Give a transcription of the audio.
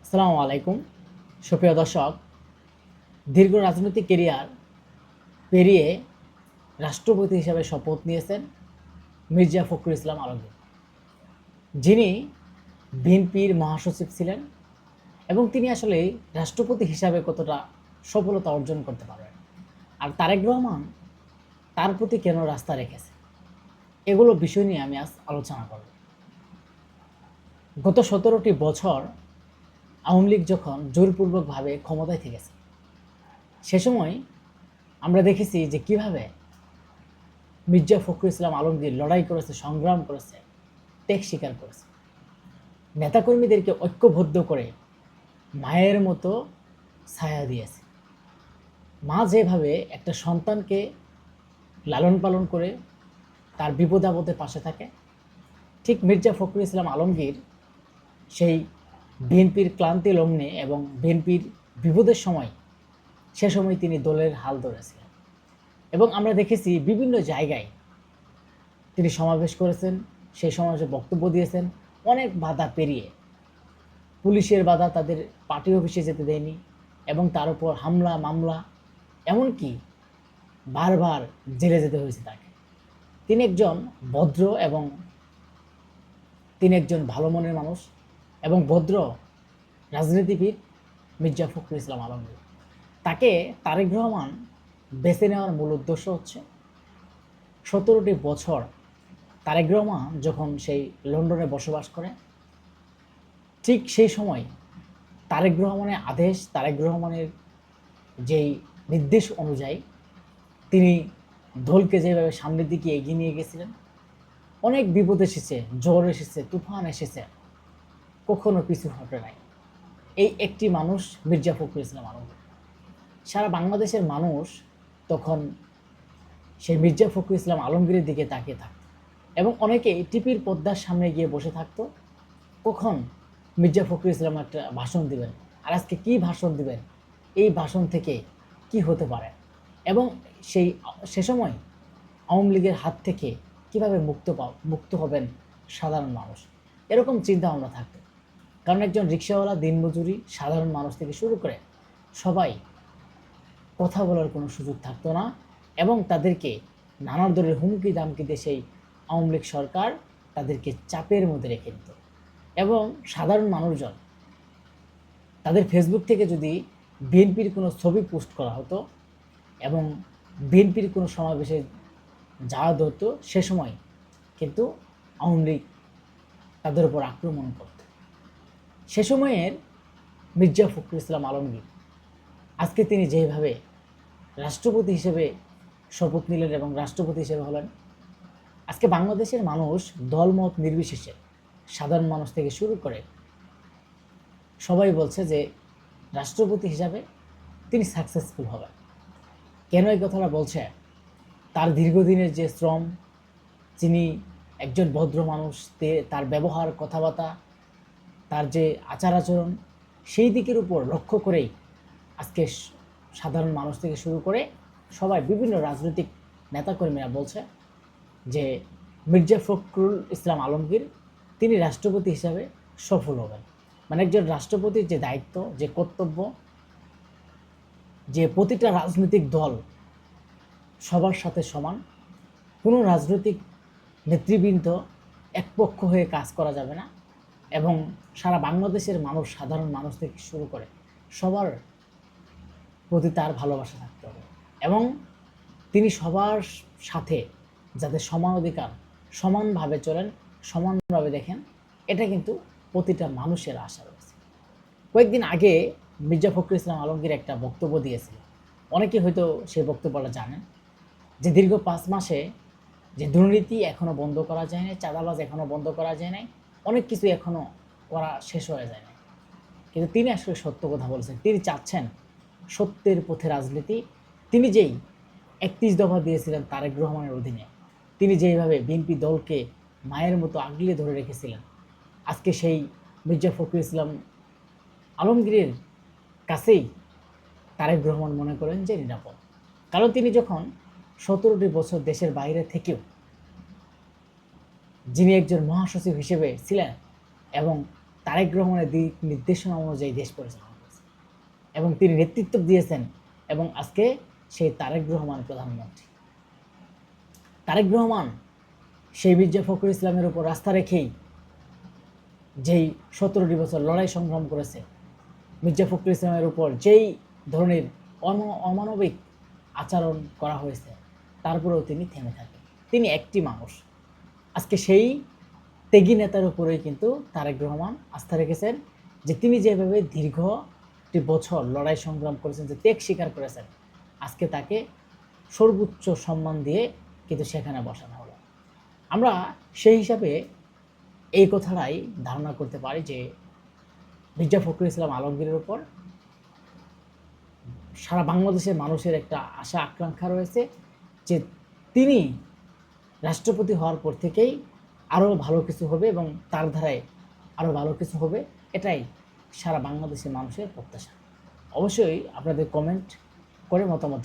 আসসালামু আলাইকুম। সুপ্রিয় দর্শক, দীর্ঘ রাজনৈতিক ক্যারিয়ার পেরিয়ে রাষ্ট্রপতি হিসাবে শপথ নিয়েছেন মির্জা ফখরুল ইসলাম আলমগীর, যিনি বিএনপির মহাসচিব ছিলেন এবং তিনি আসলে রাষ্ট্রপতি হিসাবে কতটা সফলতা অর্জন করতে পারবেন, আর তারেক রহমান তার প্রতি কেন রাস্তা রেখেছে, এগুলো বিষয় নিয়ে আমি আজ আলোচনা করব। গত 17টি বছর আওয়ামী লীগ যখন জোরপূর্বকভাবে ক্ষমতায় থেকেছে, সে সময় আমরা দেখেছি যে কিভাবে মির্জা ফখরুল ইসলাম আলমগীর লড়াই করেছে, সংগ্রাম করেছে, ত্যাগ স্বীকার করেছে, নেতাকর্মীদেরকে ঐক্যবদ্ধ করে মায়ের মতো ছায়া দিয়েছে। মা যেভাবে একটা সন্তানকে লালন পালন করে তার বিপদ আপদে পাশে থাকে, ঠিক মির্জা ফখরুল ইসলাম আলমগীর সেই বিএনপির ক্লান্তি লগ্নে এবং বিএনপির বিপদের সময় সে সময় তিনি দলের হাল ধরেছিলেন এবং আমরা দেখেছি বিভিন্ন জায়গায় তিনি সমাবেশ করেছেন, সেই সমাবেশে বক্তব্য দিয়েছেন। অনেক বাধা পেরিয়ে, পুলিশের বাধা তাদের পার্টি অফিসে যেতে দেয়নি এবং তার উপর হামলা মামলা, এমনকি বারবার জেলে যেতে হয়েছে তাকে। তিনি একজন ভদ্র এবং তিনি একজন ভালো মনের মানুষ এবং ভদ্র রাজনীতিবিদ মির্জা ফখরুল ইসলাম আলমগীর। তাকে তারেক রহমান বেছে নেওয়ার মূল উদ্দেশ্য হচ্ছে 17টি বছর তারেক রহমান যখন সেই লন্ডনে বসবাস করে, ঠিক সেই সময় তারেক রহমানের আদেশ, তারেক রহমানের যেই নির্দেশ অনুযায়ী তিনি দলকে যেভাবে সামনের দিকে এগিয়ে নিয়ে গেছিলেন, অনেক বিপদ এসেছে, ঝড় এসেছে, তুফান এসেছে, কখনো পিছু হটে নাই এই একটি মানুষ মির্জা ফখরুল ইসলাম আলমগীর। সারা বাংলাদেশের মানুষ তখন সেই মির্জা ফখরুল ইসলাম আলমগীরের দিকে তাকিয়ে থাকত এবং অনেকে টিভির পর্দার সামনে গিয়ে বসে থাকতো, কখন মির্জা ফখরুল ইসলাম একটা ভাষণ দিবেন, আর আজকে কী ভাষণ দিবেন, এই ভাষণ থেকে কি হতে পারে এবং সে সময় আওয়ামী লীগের হাত থেকে কীভাবে মুক্ত হবেন সাধারণ মানুষ, এরকম চিন্তা ভাবনা থাকতো। কারণ একজন রিকশাওয়ালা, দিনমজুরি, সাধারণ মানুষ থেকে শুরু করে সবাই কথা বলার কোনো সুযোগ থাকতো না এবং তাদেরকে নানা ধরনের হুমকি দামকি দিয়ে সেই আওয়ামী লীগ সরকার তাদেরকে চাপের মধ্যে রেখে দিত। এবং সাধারণ মানুষজন তাদের ফেসবুক থেকে যদি বিএনপির কোনো ছবি পোস্ট করা হতো এবং বিএনপির কোনো সমাবেশে যাওয়া হতো, সে সময় কিন্তু আওয়ামী লীগ তাদের উপর আক্রমণ করত। সে সময়ের মির্জা ফখরুল ইসলাম আলমগীর আজকে তিনি যেভাবে রাষ্ট্রপতি হিসেবে শপথ নিলেন এবং রাষ্ট্রপতি হিসেবে হলেন, আজকে বাংলাদেশের মানুষ দলমত নির্বিশেষে, সাধারণ মানুষ থেকে শুরু করে সবাই বলছে যে রাষ্ট্রপতি হিসাবে তিনি সাকসেসফুল হবেন। কেন এই কথাটা বলছে? তার দীর্ঘদিনের যে শ্রম, যিনি একজন ভদ্র মানুষ, তার ব্যবহার, কথাবার্তা, তার যে আচার আচরণ, সেই দিকের উপর লক্ষ্য করেই আজকে সাধারণ মানুষ থেকে শুরু করে সবাই, বিভিন্ন রাজনৈতিক নেতাকর্মীরা বলছে যে মির্জা ফখরুল ইসলাম আলমগীর তিনি রাষ্ট্রপতি হিসাবে সফল হবেন। মানে একজন রাষ্ট্রপতির যে দায়িত্ব, যে কর্তব্য, যে প্রতিটা রাজনৈতিক দল সবার সাথে সমান, কোনো রাজনৈতিক নেতৃবৃন্দ একপক্ষ হয়ে কাজ করা যাবে না এবং সারা বাংলাদেশের মানুষ, সাধারণ মানুষ থেকে শুরু করে সবার প্রতি তার ভালোবাসা থাকতে হবে এবং তিনি সবার সাথে যাতে সমান অধিকার, সমানভাবে চলেন, সমানভাবে দেখেন, এটা কিন্তু প্রতিটা মানুষের আশা রয়েছে। কয়েকদিন আগে মির্জা ফখরুল ইসলাম আলমগীর একটা বক্তব্য দিয়েছিল, অনেকে হয়তো সেই বক্তব্যটা জানেন, যে দীর্ঘ 5 মাসে যে দুর্নীতি এখনও বন্ধ করা যায় নাই, চাঁদাবাজ এখনও বন্ধ করা যায় নাই, অনেক কিছু এখনও করা শেষ হয়ে যায় না। কিন্তু তিনি আসলে সত্য কথা বলছেন। তিনি চাচ্ছেন সত্যের পথে রাজনীতি। তিনি যেই 31 দফা দিয়েছিলেন তারেক রহমানের অধীনে, তিনি যেইভাবে বিএনপি দলকে মায়ের মতো আগলে ধরে রেখেছিলেন, আজকে সেই মির্জা ফখরুল ইসলাম আলমগীরের কাছেই তারেক রহমান মনে করেন যে নিরাপদ। কারণ তিনি যখন 17টি বছর দেশের বাইরে থেকেও যিনি একজন মহাসচিব হিসেবে ছিলেন এবং তারেক রহমানের দিক নির্দেশনা অনুযায়ী দেশ পরিচালনা করেছেন এবং তিনি নেতৃত্ব দিয়েছেন, এবং আজকে সেই তারেক রহমান প্রধানমন্ত্রী। তারেক রহমান সেই মির্জা ফখরুল ইসলামের উপর আস্থা রেখেই যেই 17টি বছর লড়াই সংগ্রাম করেছে, মির্জা ফখরুল ইসলামের উপর যেই ধরনের অমানবিক আচরণ করা হয়েছে, তারপরেও তিনি থেমে থাকেন। তিনি একটি মানুষ। আজকে সেই ত্যাগী নেতার উপরেই কিন্তু তারেক রহমান আস্থা রেখেছেন, যে তিনি যেভাবে দীর্ঘটি বছর লড়াই সংগ্রাম করেছেন, যে ত্যাগ স্বীকার করেছেন, আজকে তাকে সর্বোচ্চ সম্মান দিয়ে কিন্তু সেখানে বসানো হলো। আমরা সেই হিসাবে এই কথাটাই ধারণা করতে পারি যে মির্জা ফখরুল ইসলাম আলমগীরের উপর সারা বাংলাদেশের মানুষের একটা আশা আকাঙ্ক্ষা রয়েছে, যে তিনি রাষ্ট্রপতি হওয়ার পর থেকেই আরও ভালো কিছু হবে এবং তার ধারায় আরও ভালো কিছু হবে। এটাই সারা বাংলাদেশের মানুষের প্রত্যাশা। অবশ্যই আপনাদের কমেন্ট করে মতামত